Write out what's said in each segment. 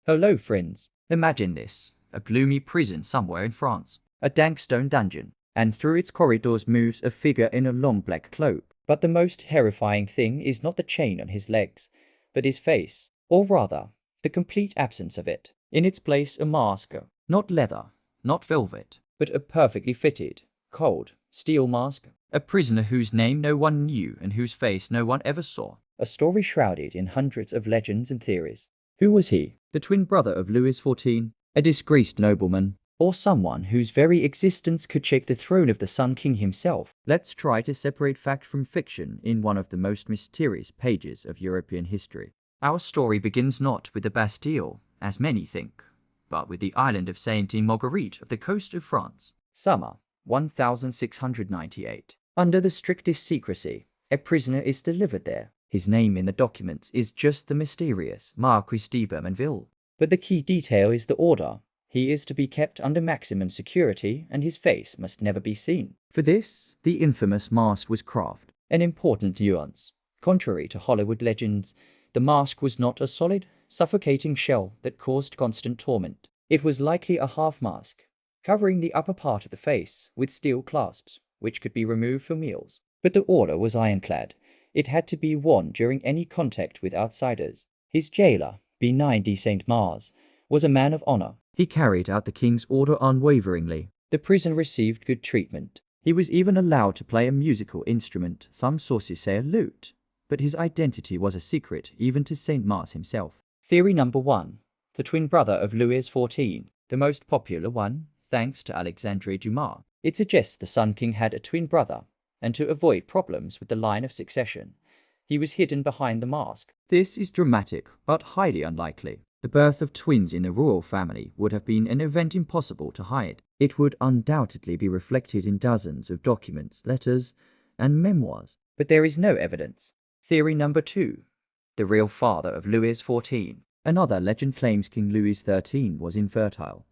Hello friends, imagine this, a gloomy prison somewhere in France, a dank stone dungeon, and through its corridors moves a figure in a long black cloak. But the most terrifying thing is not the chain on his legs, but his face, or rather, the complete absence of it. In its place a mask, not leather, not velvet, but a perfectly fitted, cold, steel mask. A prisoner whose name no one knew and whose face no one ever saw. A story shrouded in hundreds of legends and theories. Who was he? The twin brother of Louis XIV? A disgraced nobleman? Or someone whose very existence could shake the throne of the Sun King himself? Let's try to separate fact from fiction in one of the most mysterious pages of European history. Our story begins not with the Bastille, as many think, but with the island of Sainte-Marguerite of the coast of France. Summer 1698. Under the strictest secrecy, a prisoner is delivered there. His name in the documents is just the mysterious Marquis de Bermanville. But the key detail is the order. He is to be kept under maximum security and his face must never be seen. For this, the infamous mask was crafted. An important nuance. Contrary to Hollywood legends, the mask was not a solid, suffocating shell that caused constant torment. It was likely a half mask, covering the upper part of the face with steel clasps, which could be removed for meals. But the order was ironclad. It had to be worn during any contact with outsiders. His jailer, Benign de Saint-Mars, was a man of honor. He carried out the king's order unwaveringly. The prisoner received good treatment. He was even allowed to play a musical instrument, some sources say a lute, but his identity was a secret even to Saint-Mars himself. Theory number 1. The twin brother of Louis XIV, the most popular one, thanks to Alexandre Dumas. It suggests the Sun King had a twin brother, and to avoid problems with the line of succession, he was hidden behind the mask. This is dramatic, but highly unlikely. The birth of twins in the royal family would have been an event impossible to hide. It would undoubtedly be reflected in dozens of documents, letters, and memoirs. But there is no evidence. Theory number 2. The real father of Louis XIV. Another legend claims King Louis XIII was infertile,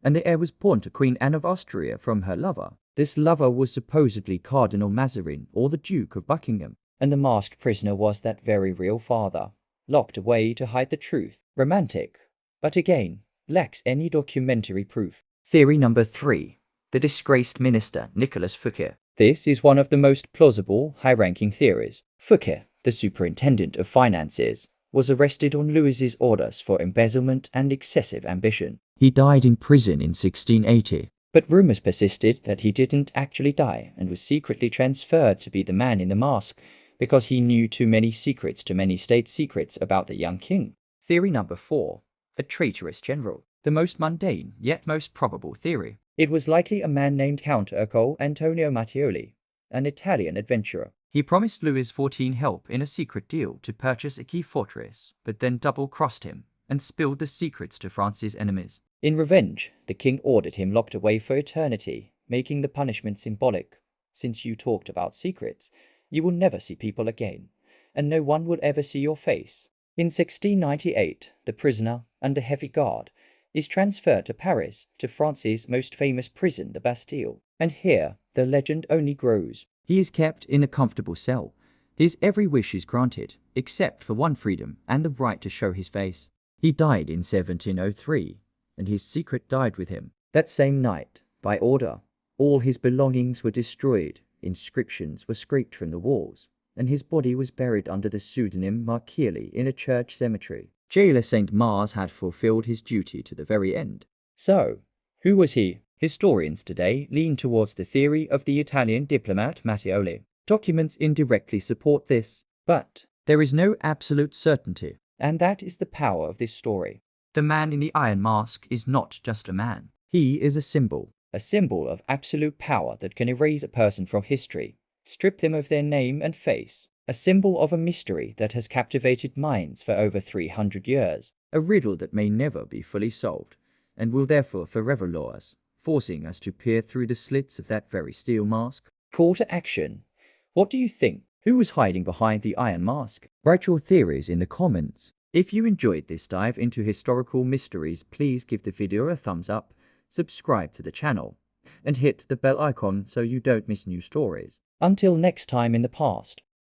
and the heir was born to Queen Anne of Austria from her lover. This lover was supposedly Cardinal Mazarin or the Duke of Buckingham, and the masked prisoner was that very real father, locked away to hide the truth. Romantic, but again, lacks any documentary proof. Theory number 3. The disgraced minister Nicolas Fouquet. This is one of the most plausible, high-ranking theories. Fouquet, the superintendent of finances, was arrested on Louis's orders for embezzlement and excessive ambition. He died in prison in 1680. But rumors persisted that he didn't actually die and was secretly transferred to be the man in the mask because he knew too many state secrets about the young king. Theory number 4. A traitorous general. The most mundane, yet most probable theory. It was likely a man named Count Ercole Antonio Mattioli, an Italian adventurer. He promised Louis XIV help in a secret deal to purchase a key fortress, but then double-crossed him and spilled the secrets to France's enemies. In revenge, the king ordered him locked away for eternity, making the punishment symbolic. Since you talked about secrets, you will never see people again, and no one will ever see your face. In 1698, the prisoner, under heavy guard, is transferred to Paris, to France's most famous prison, the Bastille. And here, the legend only grows. He is kept in a comfortable cell. His every wish is granted, except for one freedom and the right to show his face. He died in 1703, and his secret died with him. That same night, by order, all his belongings were destroyed, inscriptions were scraped from the walls, and his body was buried under the pseudonym Marchielli in a church cemetery. Jailer Saint-Mars had fulfilled his duty to the very end. So, who was he? Historians today lean towards the theory of the Italian diplomat Mattioli. Documents indirectly support this, but there is no absolute certainty, and that is the power of this story. The man in the iron mask is not just a man. He is a symbol of absolute power that can erase a person from history, strip them of their name and face, a symbol of a mystery that has captivated minds for over 300 years, a riddle that may never be fully solved, and will therefore forever lure us, forcing us to peer through the slits of that very steel mask. Call to action. What do you think? Who was hiding behind the iron mask? Write your theories in the comments. If you enjoyed this dive into historical mysteries, please give the video a thumbs up, subscribe to the channel, and hit the bell icon so you don't miss new stories. Until next time in the past.